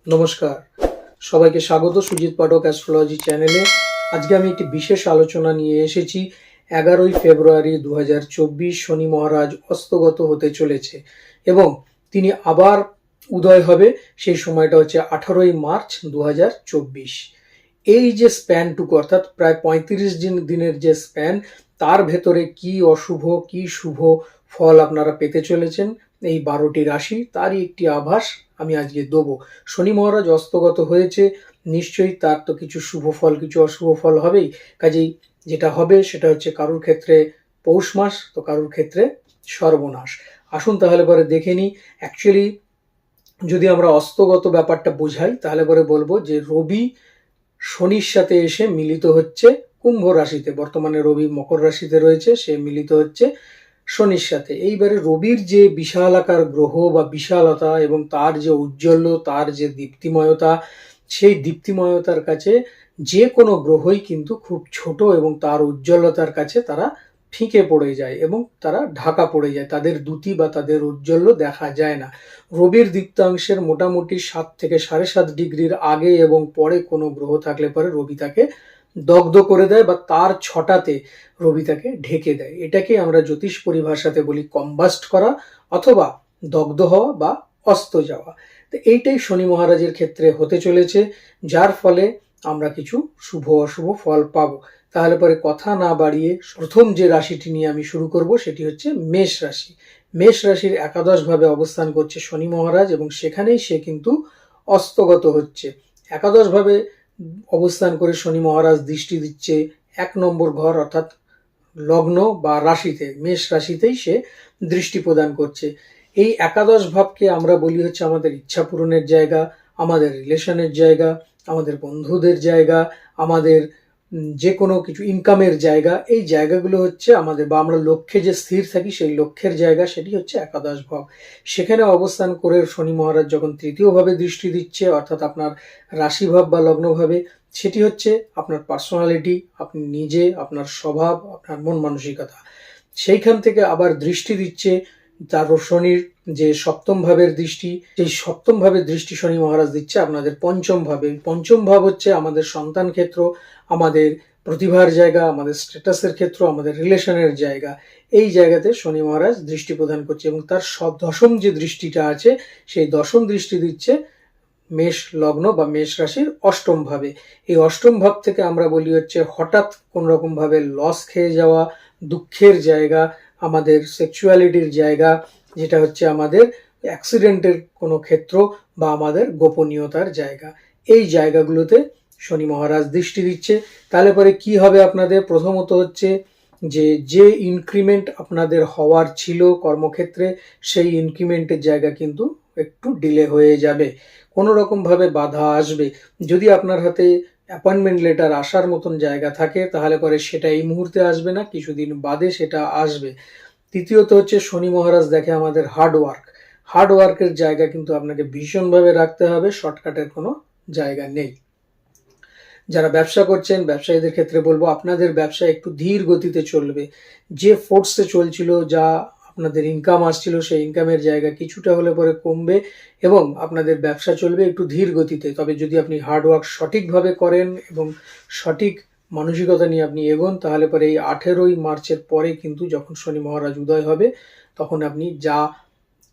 নমস্কার, সবাইকে স্বাগত সুজিত পাঠক অ্যাস্ট্রোলজি চ্যানেলে। আজকে আমি একটি বিশেষ আলোচনা নিয়ে এসেছি। 11ই ফেব্রুয়ারি 2024 শনি মহারাজ অস্তগত হতে চলেছে এবং তিনি আবার উদয় হবে। সেই সময়টা হচ্ছে 18ই মার্চ 2024। এই যে স্প্যানটুকু, অর্থাৎ প্রায় 35 দিনের যে স্প্যান, তার ভেতরে কি অশুভ কি শুভ ফল আপনারা পেতে চলেছেন এই 12টি রাশি, তারই একটি আভাস আমি আজকে দেবো। শনি মহারাজ অস্তগত হয়েছে, নিশ্চয়ই তার তো কিছু শুভ ফল কিছু অশুভ ফল হবেই। কাজেই যেটা হবে সেটা হচ্ছে কারুর ক্ষেত্রে পৌষ মাস, তো কারুর ক্ষেত্রে সর্বনাশ। আসুন তাহলে পরে দেখে নিই। অ্যাকচুয়ালি যদি আমরা অস্তগত ব্যাপারটা বোঝাই তাহলে পরে বলবো যে রবি শনির সাথে এসে মিলিত হচ্ছে কুম্ভ রাশিতে। বর্তমানে রবি মকর রাশিতে রয়েছে, সে মিলিত হচ্ছে শনির সাথে। এইবারে রবির যে বিশালাকার গ্রহ বা বিশালতা এবং তার যে উজ্জ্বল্য, তার যে দীপ্তিময়তা, সেই দীপ্তিময়তার কাছে যে কোনো গ্রহই কিন্তু খুব ছোট এবং তার উজ্জ্বলতার কাছে তারা ফিকে পড়ে যায় এবং তারা ঢাকা পড়ে যায়, তাদের দ্যুতি বা তাদের উজ্জ্বল্য দেখা যায় না। রবির দীপ্তাংশের মোটামুটি 7 থেকে 7.5 ডিগ্রির আগে এবং পরে কোনো গ্রহ থাকলে পরে রবি তাকে দগ্ধ করে দেয় বা তার ছটাতে রবি তাকে ঢেকে দেয়। এটাকে আমরা জ্যোতিষ পরিভাষাতে বলি কম্বাস্ট করা অথবা দগ্ধ হওয়া বা অস্ত যাওয়া। তো এইটাই শনি মহারাজের ক্ষেত্রে হতে চলেছে, যার ফলে আমরা কিছু শুভ অশুভ ফল পাবো। তাহলে পরে কথা না বাড়িয়ে প্রথম যে রাশিটি নিয়ে আমি শুরু করব সেটি হচ্ছে মেষ রাশি। মেষ রাশির একাদশ ভাবে অবস্থান করছে শনি মহারাজ এবং সেখানেই সে কিন্তু অস্তগত হচ্ছে। একাদশ ভাবে অবস্থান করে শনি মহারাজ দৃষ্টি দিচ্ছে 1 নম্বর ঘর অর্থাৎ লগ্ন বা রাশিতে, মেষ রাশিতেই সে দৃষ্টি প্রদান করছে। এই একাদশ ভাবকে আমরা বলি হচ্ছে আমাদের ইচ্ছা পূরণের জায়গা, আমাদের রিলেশনের জায়গা, আমাদের বন্ধুদের জায়গা, আমাদের যে কোনো কিছু ইনকামের জায়গা। এই জায়গাগুলো হচ্ছে আমাদের, বা আমরা লক্ষ্যে যে স্থির থাকি সেই লক্ষ্যের জায়গা, সেটি হচ্ছে একাদশ ভাব। সেখানে অবস্থান করে শনি মহারাজ যখন তৃতীয়ভাবে দৃষ্টি দিচ্ছে অর্থাৎ আপনার রাশিভাব বা লগ্নভাবে, সেটি হচ্ছে আপনার পার্সোনালিটি, আপনি নিজে, আপনার স্বভাব, আপনার মন মানসিকতা। সেইখান থেকে আবার দৃষ্টি দিচ্ছে তার শনির যে সপ্তম ভাবের দৃষ্টি, সেই সপ্তম ভাবের দৃষ্টি শনি মহারাজ দিচ্ছে আপনাদের পঞ্চম ভাবে। পঞ্চম ভাব হচ্ছে আমাদের সন্তান ক্ষেত্র, আমাদের প্রতিভার জায়গা, আমাদের স্ট্যাটাসের ক্ষেত্র, আমাদের রিলেশনের জায়গা। এই জায়গাতে শনি মহারাজ দৃষ্টি প্রদান করছে এবং তার দশম যে দৃষ্টিটা আছে সেই দশম দৃষ্টি দিচ্ছে মেষ লগ্ন বা মেষ রাশির অষ্টম ভাবে। এই অষ্টম ভাব থেকে আমরা বলি হচ্ছে হঠাৎ কোন রকম ভাবে লস খেয়ে যাওয়া, দুঃখের জায়গা, আমাদের সেক্সুয়ালিটির জায়গা, যেটা হচ্ছে আমাদের অ্যাক্সিডেন্টের কোনো ক্ষেত্র বা আমাদের গোপনীয়তার জায়গা। এই জায়গাগুলোতে শনি মহারাজ দৃষ্টি দিচ্ছে। তাহলে পরে কি হবে আপনাদের? প্রথমত হচ্ছে যে ইনক্রিমেন্ট আপনাদের হওয়ার ছিল কর্মক্ষেত্রে, সেই ইনক্রিমেন্টের জায়গা কিন্তু একটু ডিলে হয়ে যাবে, কোনো রকম ভাবে বাধা আসবে। যদি আপনার হাতে অ্যাপয়েন্টমেন্ট লেটার আসার মতন জায়গা থাকে তাহলে পরে সেটা এই মুহূর্তে আসবে না, কিছুদিন বাদে সেটা আসবে। তৃতীয়ত হচ্ছে শনি মহারাজ দেখে আমাদের হার্ড ওয়ার্কের জায়গা কিন্তু আপনাকে ভীষণভাবে রাখতে হবে, শর্টকাটের কোনো জায়গা নেই। যারা ব্যবসা করছেন ব্যবসায়ীদের ক্ষেত্রে বলবো আপনাদের ব্যবসা একটু ধীর গতিতে চলবে। যে ফোর্সে চলছিল, যা আপনাদের ইনকাম আসছিল, সেই ইনকামের জায়গা কিছুটা হলে পরে কমবে এবং আপনাদের ব্যবসা চলবে একটু ধীর গতিতে। তবে যদি আপনি হার্ডওয়ার্ক সঠিকভাবে করেন এবং সঠিক মানসিকতা নিয়ে আপনি এগোন তাহলে পরে এই 18ই মার্চের পরে কিন্তু যখন শনি মহারাজ উদয় হবে তখন আপনি যা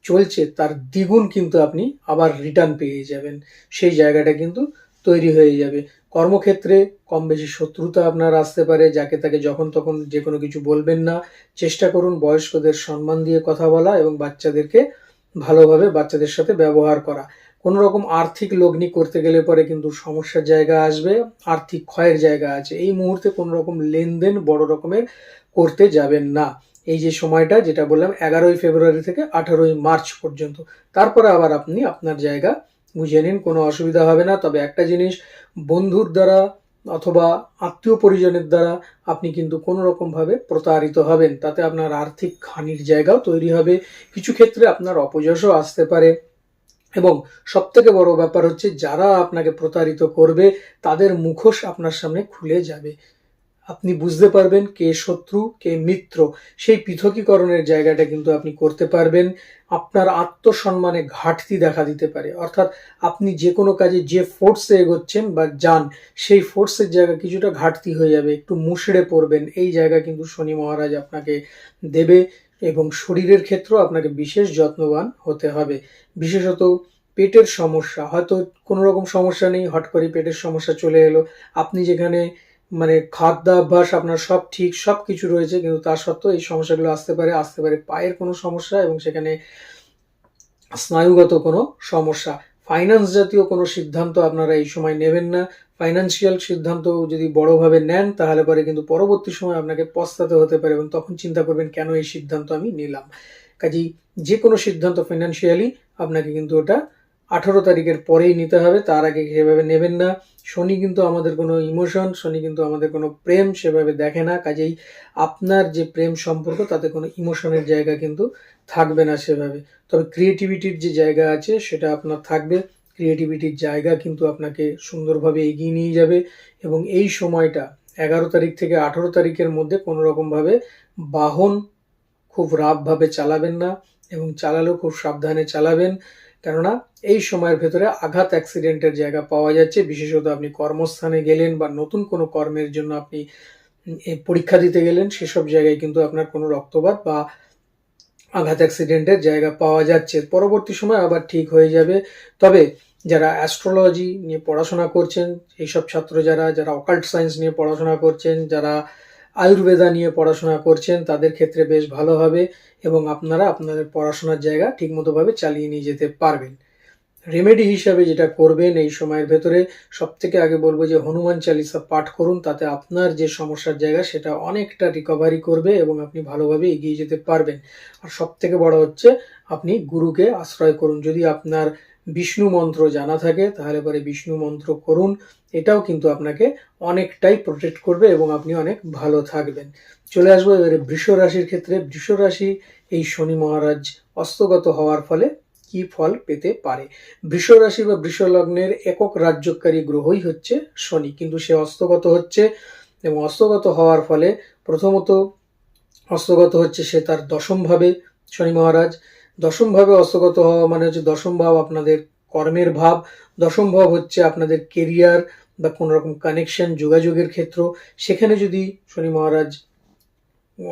চলছে তার দ্বিগুণ কিন্তু আপনি আবার রিটার্ন পেয়ে যাবেন, সেই জায়গাটা কিন্তু তৈরি হয়ে যাবে। কর্মক্ষেত্রে কম বেশি শত্রুতা আপনার আসতে পারে, যাকে তাকে যখন তখন যে কোনো কিছু বলবেন না। চেষ্টা করুন বয়স্কদের সম্মান দিয়ে কথা বলা এবং বাচ্চাদেরকে ভালোভাবে বাচ্চাদের সাথে ব্যবহার করা। কোনো রকম আর্থিক লগ্নি করতে গেলে পরে কিন্তু সমস্যার জায়গা আসবে, আর্থিক ক্ষয়ের জায়গা আছে। এই মুহূর্তে কোনো রকম লেনদেন বড় রকমের করতে যাবেন না। এই যে সময়টা যেটা বললাম 11ই ফেব্রুয়ারি থেকে 18ই মার্চ পর্যন্ত, তারপরে আবার আপনি আপনার জায়গা বুঝে নিন, কোনো অসুবিধা হবে না। তবে একটা জিনিস, বন্ধুর দ্বারা অথবা আত্মীয় পরিজনের দ্বারা আপনি কিন্তু কোনো রকম ভাবে প্রতারিত হবেন, তাতে আপনার আর্থিক হানির জায়গাও তৈরি হবে। কিছু ক্ষেত্রে আপনার অপযশও আসতে পারে এবং সব থেকে বড় ব্যাপার হচ্ছে যারা আপনাকে প্রতারিত করবে তাদের মুখোশ আপনার সামনে খুলে যাবে। আপনি বুঝতে পারবেন কে শত্রু কে মিত্র, সেই পৃথকীকরণের জায়গাটা কিন্তু আপনি করতে পারবেন। আপনার আত্মসম্মানে ঘাটতি দেখা দিতে পারে, অর্থাৎ আপনি যে কোনো কাজে যে ফোর্সে এগোচ্ছেন বা যান, সেই ফোর্সের জায়গা কিছুটা ঘাটতি হয়ে যাবে, একটু মুষড়ে পড়বেন, এই জায়গা কিন্তু শনি মহারাজ আপনাকে দেবে। এবং শরীরের ক্ষেত্রেও আপনাকে বিশেষ যত্নবান হতে হবে। বিশেষত পেটের সমস্যা, হয়তো কোনো রকম সমস্যা নেই, হট করে পেটের সমস্যা চলে এলো, আপনি যেখানে মানে খাদ্যাভ্যাস আপনার সব ঠিক, সব কিছু রয়েছে, কিন্তু তা সত্ত্বেও এই সমস্যাগুলো আসতে পারে পায়ের কোনো সমস্যা, এবং সেখানে স্নায়ুগত কোনো সমস্যা। ফাইন্যান্স জাতীয় কোনো সিদ্ধান্ত আপনারা এই সময় নেবেন না। ফাইন্যান্সিয়াল সিদ্ধান্ত যদি বড়ভাবে নেন, তাহলে পরে কিন্তু পরবর্তী সময় আপনাকে পস্তাতে হতে পারে, এবং তখন চিন্তা করবেন কেন এই সিদ্ধান্ত আমি নিলাম। কাজেই যে কোনো সিদ্ধান্ত ফাইন্যান্সিয়ালি আপনাকে কিন্তু ওটা 18 তারিখের পরেই নিতে হবে, তার আগে সেভাবে নেবেন না। শনি কিন্তু আমাদের কোনো ইমোশন, শনি কিন্তু আমাদের কোনো প্রেম সেভাবে দেখে না। কাজেই আপনার যে প্রেম সম্পর্ক, তাতে কোনো ইমোশনের জায়গা কিন্তু থাকবে না সেভাবে। তবে ক্রিয়েটিভিটির যে জায়গা আছে সেটা আপনার থাকবে। ক্রিয়েটিভিটির জায়গা কিন্তু আপনাকে সুন্দরভাবে এগিয়ে নিয়ে যাবে। এবং এই সময়টা 11 তারিখ থেকে 18 তারিখের মধ্যে কোনো রকমভাবে বাহন খুব রাফভাবে চালাবেন না, এবং চালালেও খুব সাবধানে চালাবেন, কেননা এই সময়ের ভেতরে আঘাত অ্যাক্সিডেন্টের জায়গা পাওয়া যাচ্ছে। বিশেষত আপনি কর্মস্থানে গেলেন বা নতুন কোনো কর্মের জন্য আপনি পরীক্ষা দিতে গেলেন, সেসব জায়গায় কিন্তু আপনার কোনো রক্তপাত বা আঘাত অ্যাক্সিডেন্টের জায়গা পাওয়া যাচ্ছে। পরবর্তী সময় আবার ঠিক হয়ে যাবে। তবে যারা অ্যাস্ট্রোলজি নিয়ে পড়াশোনা করছেন, এইসব ছাত্র যারা অকাল্ট সায়েন্স নিয়ে পড়াশোনা করছেন, যারা আয়ুর্বেদা নিয়ে পড়াশোনা করছেন, তাদের ক্ষেত্রে বেশ ভালো হবে, এবং আপনারা আপনাদের পড়াশোনার জায়গা ঠিকমতোভাবে চালিয়ে নিয়ে যেতে পারবেন। রেমেডি হিসাবে যেটা করবেন এই সময়ের ভেতরে, সব থেকে আগে বলবো যে হনুমান চালিসা পাঠ করুন, তাতে আপনার যে সমস্যার জায়গা সেটা অনেকটা রিকভারি করবে, এবং আপনি ভালোভাবে এগিয়ে যেতে পারবেন। আর সব থেকে বড় হচ্ছে আপনি গুরুকে আশ্রয় করুন। যদি আপনার বিষ্ণু মন্ত্র জানা থাকে, তাহলে পরে বিষ্ণু মন্ত্র করুন, এটাও কিন্তু আপনাকে অনেকটাই প্রোটেক্ট করবে, এবং আপনি অনেক ভালো থাকবেন। চলে আসবো এবারে বৃষ রাশির ক্ষেত্রে। বৃষ রাশি এই শনি মহারাজ অস্তগত হওয়ার ফলে কি ফল পেতে পারে। বৃষ রাশি বা বৃষ লগ্নের একক রাজ্যকারী গ্রহই হচ্ছে শনি, কিন্তু সে অস্তগত হচ্ছে, এবং অস্তগত হওয়ার ফলে প্রথমত অস্তগত হচ্ছে সে তার দশম ভাবে। শনি মহারাজ দশম ভাবে অস্তগত হওয়া মানে হচ্ছে দশম ভাব আপনাদের কর্মের ভাব, দশম ভাব হচ্ছে আপনাদের কেরিয়ার বা কোনো রকম কানেকশন, যোগাযোগের ক্ষেত্র। সেখানে যদি শনি মহারাজ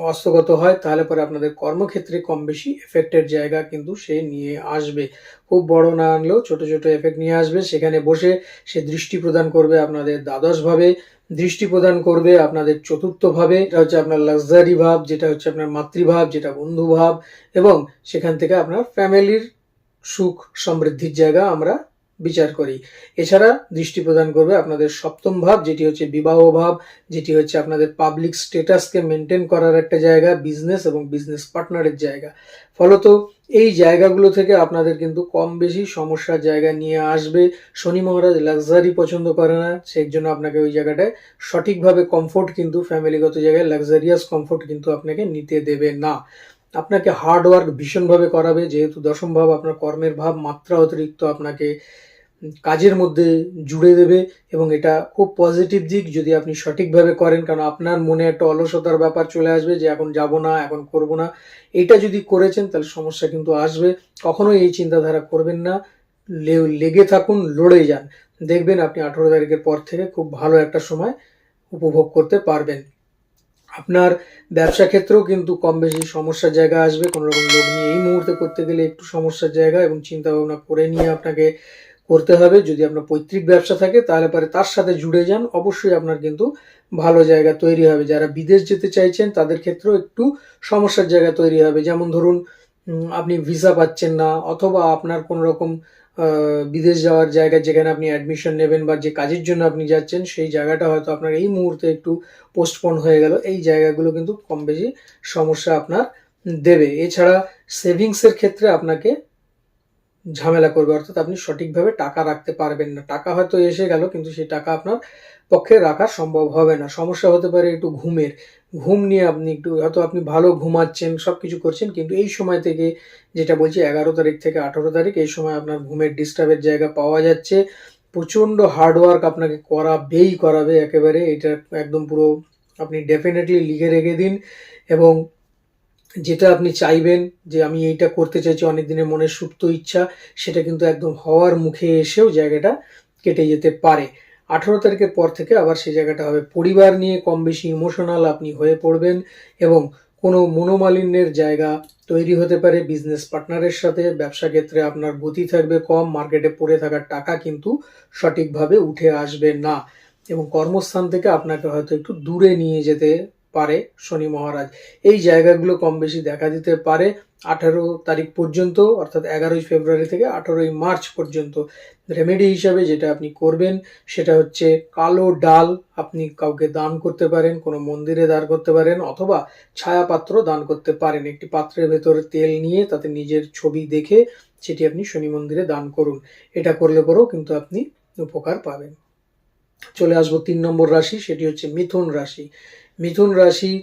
অস্তগত হয়, তাহলে পরে আপনাদের কর্মক্ষেত্রে কম বেশি এফেক্টের জায়গা কিন্তু সে নিয়ে আসবে। খুব বড় না আনলেও ছোট ছোট এফেক্ট নিয়ে আসবে। সেখানে বসে সে দৃষ্টি প্রদান করবে আপনাদের দ্বাদশ ভাবে, দৃষ্টি প্রদান করবে আপনাদের চতুর্থ ভাবে, এটা হচ্ছে আপনার লাক্সারি ভাব, যেটা হচ্ছে আপনার মাতৃভাব, যেটা বন্ধু ভাব, এবং সেখান থেকে আপনার ফ্যামিলির সুখ সমৃদ্ধির জায়গা আমরা বিচার করি। এছাড়া দৃষ্টি প্রদান করবে আপনাদের সপ্তম ভাব, যেটি হচ্ছে বিবাহ ভাব, যেটি হচ্ছে আপনাদের পাবলিক স্টেটাসকে মেনটেন করার একটা জায়গা, বিজনেস এবং বিজনেস পার্টনারের জায়গা। ফলত এই জায়গাগুলো থেকে আপনাদের কিন্তু কম বেশি সমস্যার জায়গা নিয়ে আসবে। শনি মহারাজ লাক্সারি পছন্দ করে না, সেই জন্য আপনাকে ওই জায়গাটায় সঠিকভাবে কমফোর্ট কিন্তু ফ্যামিলিগত জায়গায় লাক্সারিয়াস কমফোর্ট কিন্তু আপনাকে নিতে দেবে না। আপনাকে হার্ড ওয়ার্ক ভীষণভাবে করাবে, যেহেতু দশম ভাব আপনার কর্মের ভাব, মাত্রা অতিরিক্ত আপনাকে কাজের মধ্যে জুড়ে দেবে, এবং এটা খুব পজিটিভ দিক যদি আপনি সঠিকভাবে করেন। কারণ আপনার মনে একটা অলসতার ব্যাপার চলে আসবে যে এখন যাব না, এখন করব না। এটা যদি করেছেন তাহলে সমস্যা কিন্তু আসবে। কখনোই এই চিন্তাধারা করবেন না, লেগে থাকুন, লড়ে যান, দেখবেন আপনি 18 তারিখের পর থেকে খুব ভালো একটা সময় উপভোগ করতে পারবেন। আপনার ব্যবসা ক্ষেত্রেও কিন্তু কম বেশি সমস্যার জায়গা আসবে। কোনো রকম লোক নিয়ে এই মুহূর্তে করতে গেলে একটু সমস্যার জায়গা, এবং চিন্তা ভাবনা করে নিয়ে আপনাকে করতে হবে। যদি আপনার পৈতৃক ব্যবসা থাকে, তাহলে পরে তার সাথে জুড়ে যান, অবশ্যই আপনার কিন্তু ভালো জায়গা তৈরি হবে। যারা বিদেশ যেতে চাইছেন তাদের ক্ষেত্রেও একটু সমস্যার জায়গা তৈরি হবে। যেমন ধরুন আপনি ভিসা পাচ্ছেন না, অথবা আপনার কোনো রকম বিদেশ যাওয়ার জায়গা, যেখানে আপনি অ্যাডমিশন নেবেন বা যে কাজের জন্য আপনি যাচ্ছেন, সেই জায়গাটা হয়তো আপনার এই মুহূর্তে একটু পোস্টপোন হয়ে গেল। এই জায়গাগুলো কিন্তু কম বেশি সমস্যা আপনার দেবে। এছাড়া সেভিংসের ক্ষেত্রে আপনাকে ঝামেলা করবে, অর্থাৎ আপনি সঠিকভাবে টাকা রাখতে পারবেন না। টাকা হয়তো এসে গেল, কিন্তু সেই টাকা আপনার পক্ষে রাখা সম্ভব হবে না। সমস্যা হতে পারে একটু ঘুমের, ঘুম নিয়ে আপনি একটু হয়তো আপনি ভালো ঘুমাচ্ছেন, সব কিছু করছেন, কিন্তু এই সময় থেকে, যেটা বলছি 11 তারিখ থেকে 18 তারিখ, এই সময় আপনার ঘুমের ডিস্টার্বের জায়গা পাওয়া যাচ্ছে। প্রচণ্ড হার্ডওয়ার্ক আপনাকে করাবেই করাবে একেবারে, এটা একদম পুরো আপনি ডেফিনেটলি লিখে রেখে দিন, এবং যেটা আপনি চাইবেন যে আমি এইটা করতে চাইছি, অনেক দিনের মনের সুপ্ত ইচ্ছা, সেটা কিন্তু একদম হওয়ার মুখে এসেও জায়গাটা কেটে যেতে পারে। 18 তারিখের পর থেকে আবার সেই জায়গাটা হবে পরিবার নিয়ে কম বেশি ইমোশনাল আপনি হয়ে পড়বেন, এবং কোনো মনোমালিন্যের জায়গা তৈরি হতে পারে বিজনেস পার্টনারের সাথে। ব্যবসা ক্ষেত্রে আপনার গতি থাকবে কম, মার্কেটে পড়ে থাকার টাকা কিন্তু সঠিকভাবে উঠে আসবে না, এবং কর্মস্থান থেকে আপনাকে হয়তো একটু দূরে নিয়ে যেতে পারে শনি মহারাজ। এই জায়গাগুলো কম বেশি দেখা দিতে পারে 18 তারিখ পর্যন্ত, অর্থাৎ 11 ফেব্রুয়ারি থেকে 18 মার্চ পর্যন্ত। রেমেডি হিসাবে যেটা আপনি করবেন সেটা হচ্ছে কালো ডাল আপনি কাউকে দান করতে পারেন, কোনো মন্দিরে দান করতে পারেন, অথবা ছায়াপাত্র দান করতে পারেন। একটি পাত্রের ভেতরে তেল নিয়ে তাতে নিজের ছবি দেখে সেটি আপনি শনি মন্দিরে দান করুন। এটা করলে পরেও কিন্তু আপনি উপকার পাবেন। চলে আসবো 3 নম্বর রাশি, সেটি হচ্ছে মিথুন রাশি। মিথুন রাশি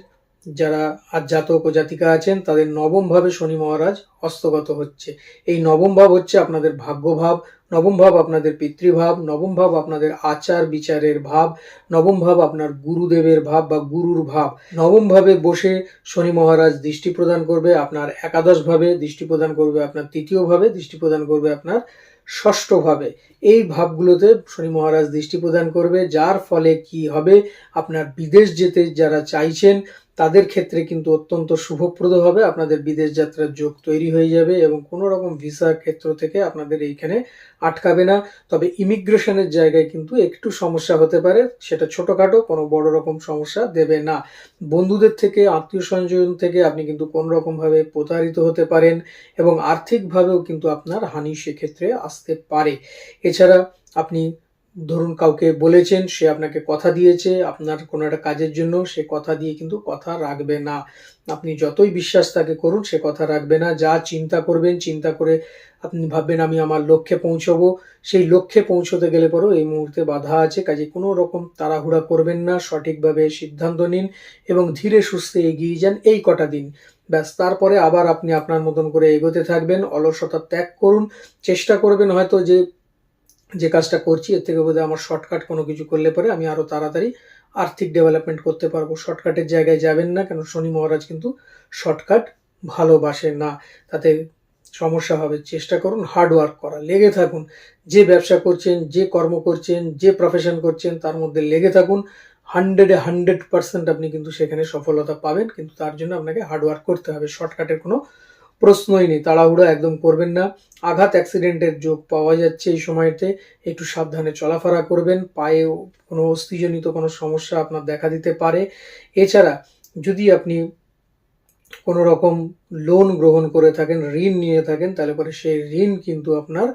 যারা আজ জাতক ও জাতিকা আছেন তাদের নবম ভাবে শনি মহারাজ হস্তগত হচ্ছে। এই নবম ভাব হচ্ছে আপনাদের ভাগ্য ভাব, নবম ভাব আপনাদের পিতৃভাব, নবম ভাব আপনাদের আচার বিচারের ভাব, নবম ভাব আপনার গুরুদেবের ভাব বা গুরুর ভাব। নবম ভাবে বসে শনি মহারাজ দৃষ্টি প্রদান করবে আপনার একাদশ ভাবে, দৃষ্টি প্রদান করবে আপনার তৃতীয় ভাবে, দৃষ্টি প্রদান করবে আপনার ষষ্ঠ ভাবে। এই ভাবগুলোতে শনি মহারাজ দৃষ্টি প্রদান করবে, যার ফলে কি হবে, আপনার বিদেশ যেতে যারা চাইছেন তাদের ক্ষেত্রে কিন্তু অত্যন্ত শুভপ্রদ হবে। আপনাদের বিদেশ যাত্রার যোগ তৈরি হয়ে যাবে, এবং কোনো রকম ভিসার ক্ষেত্র থেকে আপনাদের এইখানে আটকাবে না। তবে ইমিগ্রেশনের জায়গায় কিন্তু একটু সমস্যা হতে পারে, সেটা ছোটখাটো, কোনো বড় রকম সমস্যা দেবে না। বন্ধুদের থেকে, আত্মীয় স্বজন থেকে আপনি কিন্তু কোনো রকম ভাবে প্রতারিত হতে পারেন, এবং আর্থিকভাবেও কিন্তু আপনার হানি সেক্ষেত্রে আসতে পারে। এছাড়া আপনি ধরুন কাউকে বলেছেন, সে আপনাকে কথা দিয়েছে আপনার কোনো একটা কাজের জন্য, সে কথা দিয়ে কিন্তু কথা রাখবে না। আপনি যতই বিশ্বাস তাকে করুন, সে কথা রাখবে না। যা চিন্তা করবেন, চিন্তা করে আপনি ভাববেন আমি আমার লক্ষ্যে পৌঁছবো, সেই লক্ষ্যে পৌঁছতে গেলে পরেও এই মুহূর্তে বাধা আছে। কাজে কোনো রকম তাড়াহুড়া করবেন না, সঠিকভাবে সিদ্ধান্ত নিন এবং ধীরে সুস্থে এগিয়ে যান এই কটা দিন। ব্যাস, তারপরে আবার আপনি আপনার মতন করে এগোতে থাকবেন। অলসতা ত্যাগ করুন, চেষ্টা করবেন হয়তো যে কাজটা করছি এর থেকে বোধহয় আমার শর্টকাট কোনো কিছু করলে পরে আমি আরো তাড়াতাড়ি আর্থিক ডেভেলপমেন্ট করতে পারবো। শর্টকাটের জায়গায় যাবেন না, কেন শনি মহারাজ কিন্তু শর্টকাট ভালোবাসেন না, তাতে সমস্যা হবে। চেষ্টা করুন হার্ড ওয়ার্ক করা, লেগে থাকুন। যে ব্যবসা করছেন, যে কর্ম করছেন, যে প্রফেশন করছেন তার মধ্যে লেগে থাকুন। 100% আপনি কিন্তু সেখানে সফলতা পাবেন, কিন্তু তার জন্য আপনাকে হার্ড ওয়ার্ক করতে হবে। শর্টকাটের কোনো প্রশ্নই নেই, তাড়াহুড়ো একদম করবেন না। আঘাত অ্যাক্সিডেন্টের যোগ পাওয়া যাচ্ছে এই সময়তে, একটু সাবধানে চলাফেরা করবেন। পায়ে কোনো অস্থিজনিত কোনো সমস্যা আপনার দেখা দিতে পারে। এছাড়া যদি আপনি কোনো রকম লোন গ্রহণ করে থাকেন, ঋণ নিয়ে থাকেন, তাহলে পরে সেই ঋণ কিন্তু আপনার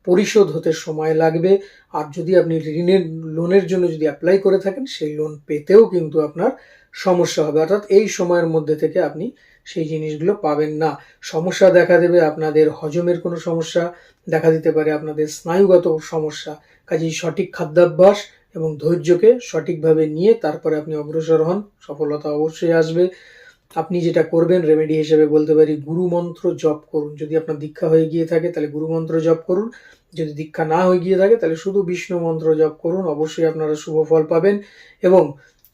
পরিশোধ হতে সময় লাগবে। আর যদি আপনি লোনের জন্য যদি অ্যাপ্লাই করে থাকেন, সেই লোন পেতেও কিন্তু আপনার সমস্যা হবে। অর্থাৎ এই সময়ের মধ্যে থেকে আপনি সেই জিনিসগুলো পাবেন না। সমস্যা দেখা দেবে আপনাদের হজমের কোনো সমস্যা দেখা দিতে পারে, আপনাদের স্নায়ুগত সমস্যা। কাজেই সঠিক খাদ্যাভ্যাস এবং ধৈর্যকে সঠিকভাবে নিয়ে তারপরে আপনি অগ্রসর হন, সফলতা অবশ্যই আসবে। আপনি যেটা করবেন রেমেডি হিসেবে বলতে পারি, গুরু মন্ত্র জপ করুন। যদি আপনার দীক্ষা হয়ে গিয়ে থাকে তাহলে গুরু মন্ত্র জপ করুন, যদি দীক্ষা না হয়ে গিয়ে থাকে তাহলে শুধু বিষ্ণু মন্ত্র জপ করুন, অবশ্যই আপনারা শুভ ফল পাবেন। এবং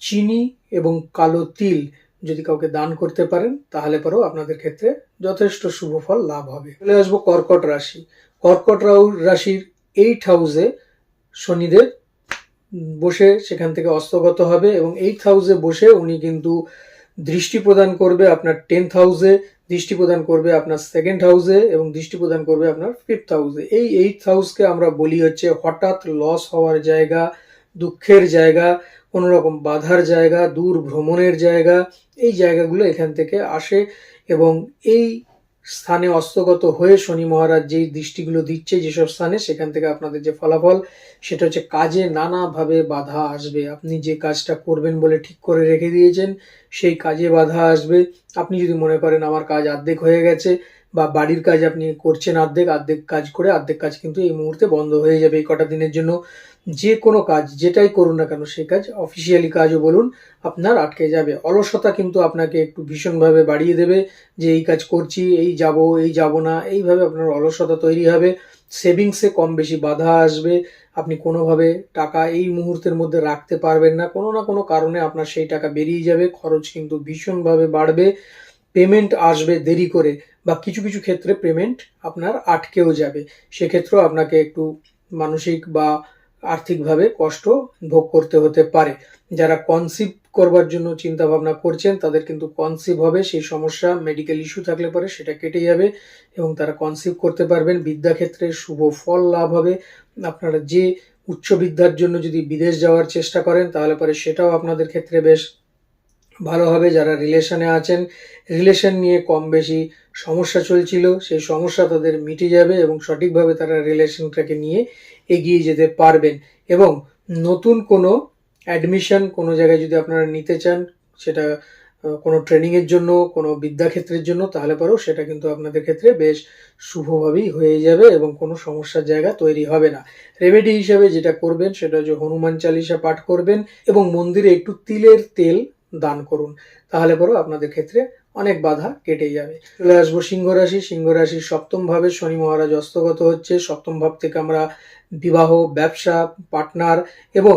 চিনি এবং কালো তিল যদি কাউকে দান করতে পারেন তাহলে পরেও আপনাদের ক্ষেত্রে যথেষ্ট শুভ ফল লাভ হবে। চলে আসবো কর্কট রাশি। কর্কট রাশির 8 হাউসে শনিদেব বসে সেখান থেকে অস্তগত হবে, এবং 8 হাউসে বসে উনি কিন্তু দৃষ্টি প্রদান করবে আপনার 10th হাউসে, দৃষ্টি প্রদান করবে আপনার 2nd হাউসে, এবং দৃষ্টি প্রদান করবে আপনার 5th হাউসে। এই 8th হাউসকে আমরা বলি হচ্ছে হঠাৎ লস হওয়ার জায়গা, দুঃখের জায়গা, কোনো রকম বাধার জায়গা, দূর ভ্রমণের জায়গা। এই জায়গাগুলো এখান থেকে আসে, এবং এই স্থানে অস্তগত হয়ে শনি মহারাজ যেই দৃষ্টিগুলো দিচ্ছে যেসব স্থানে, সেখান থেকে আপনাদের যে ফলাফল সেটা হচ্ছে কাজে নানাভাবে বাধা আসবে। আপনি যে কাজটা করবেন বলে ঠিক করে রেখে দিয়েছেন সেই কাজে বাধা আসবে। আপনি যদি মনে করেন আমার কাজ অর্ধেক হয়ে গেছে, বা বাড়ির কাজ আপনি করছেন অর্ধেক কাজ করে অর্ধেক কাজ কিন্তু এই মুহূর্তে বন্ধ হয়ে যাবে এই কটা দিনের জন্য। যে কোনো কাজ যেটাই করুন না কেন সেই কাজ, অফিসিয়ালি কাজও বলুন, আপনার আটকে যাবে। অলসতা কিন্তু আপনাকে একটু ভীষণভাবে বাড়িয়ে দেবে, যে এই কাজ করছি, এই যাব না, এইভাবে আপনার অলসতা তৈরি হবে। সেভিংসে কম বেশি বাধা আসবে, আপনি কোনোভাবে টাকা এই মুহূর্তের মধ্যে রাখতে পারবেন না, কোনো না কোনো কারণে আপনার সেই টাকা বেরিয়ে যাবে, খরচ কিন্তু ভীষণভাবে বাড়বে, পেমেন্ট আসবে দেরি করে, বা কিছু কিছু ক্ষেত্রে পেমেন্ট আপনার আটকেও যাবে। সেক্ষেত্রেও আপনাকে একটু মানসিক বা আর্থিকভাবে কষ্ট ভোগ করতে হতে পারে। যারা কনসিভ করবার জন্য চিন্তা ভাবনা করছেন তাদের কিন্তু কনসিভ হবে, সেই সমস্যা মেডিকেল ইস্যু থাকলে পরে সেটা কেটে যাবে এবং তারা কনসিভ করতে পারবেন। বিদ্যাক্ষেত্রে শুভ ফল লাভ হবে। আপনারা যে উচ্চ বিদ্যার জন্য যদি বিদেশ যাওয়ার চেষ্টা করেন তাহলে পরে সেটাও আপনাদের ক্ষেত্রে বেশ ভালো হবে। যারা রিলেশনে আছেন, রিলেশন নিয়ে কম বেশি সমস্যা চলছিল, সেই সমস্যা তাদের মিটে যাবে এবং সঠিকভাবে তারা রিলেশনটাকে নিয়ে এগিয়ে যেতে পারবেন। এবং নতুন কোনো অ্যাডমিশন কোনো জায়গায় যদি আপনারা নিতে চান, সেটা কোনো ট্রেনিংয়ের জন্য, কোনো বিদ্যাক্ষেত্রের জন্য, তাহলে পরেও সেটা কিন্তু আপনাদের ক্ষেত্রে বেশ শুভভাবেই হয়ে যাবে এবং কোনো সমস্যার জায়গা তৈরি হবে না। রেমেডি হিসাবে যেটা করবেন সেটা হচ্ছে হনুমান চালিসা পাঠ করবেন এবং মন্দিরে একটু তিলের তেল দান করুন, তাহলে পরেও আপনাদের ক্ষেত্রে অনেক বাধা কেটে যাবে। চলে আসবো সিংহ রাশি। সিংহ রাশির সপ্তম ভাবে শনি মহারাজ অস্তগত হচ্ছে। সপ্তম ভাব থেকে আমরা বিবাহ, ব্যবসা, পার্টনার এবং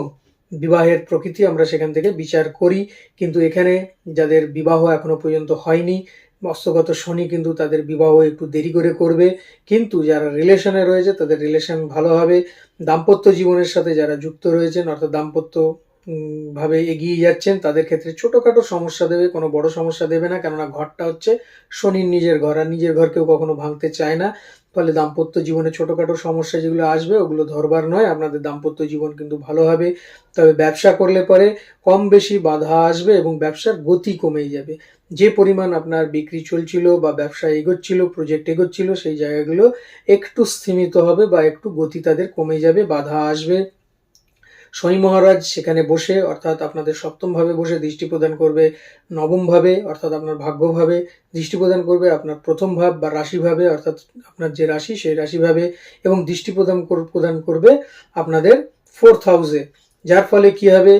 বিবাহের প্রকৃতি আমরা সেখান থেকে বিচার করি। কিন্তু এখানে যাদের বিবাহ এখনো পর্যন্ত হয়নি, অস্তগত শনি কিন্তু তাদের বিবাহ একটু দেরি করে করবে। কিন্তু যারা রিলেশনে রয়েছে তাদের রিলেশন ভালো হবে। দাম্পত্য জীবনের সাথে যারা যুক্ত রয়েছেন, অর্থাৎ দাম্পত্য ভাবে এগিয়ে যাচ্ছেন, তাদের ক্ষেত্রে ছোটখাটো সমস্যা দেবে, কোনো বড় সমস্যা দেবে না, কেননা ঘরটা হচ্ছে শনির নিজের ঘর, আর নিজের ঘর কেউ কখনো ভাঙতে চায় না। ফলে দাম্পত্য জীবনে ছোটখাটো সমস্যা যেগুলো আসবে ওগুলো ধরবার নয়, আপনাদের দাম্পত্য জীবন কিন্তু ভালো হবে। তবে ব্যবসা করলে পরে কম বেশি বাধা আসবে এবং ব্যবসার গতি কমে যাবে। যে পরিমাণ আপনার বিক্রি চলছিল বা ব্যবসা এগোচ্ছিল, প্রজেক্ট এগোচ্ছিল, সেই জায়গাগুলো একটু স্থিমিত হবে বা একটু গতি তাদের কমে যাবে, বাধা আসবে। শনি মহারাজ সেখানে বসে, অর্থাৎ আপনাদের সপ্তম ভাবে বসে দৃষ্টি প্রদান করবে নবম ভাবে, অর্থাৎ আপনার ভাগ্যভাবে দৃষ্টি প্রদান করবে, আপনার প্রথম ভাব বা রাশি ভাবে, অর্থাৎ আপনার যে রাশি সেই রাশি ভাবে, এবং দৃষ্টি প্রদান করবে আপনাদের ফোর্থ হাউসে। যার ফলে কি হবে,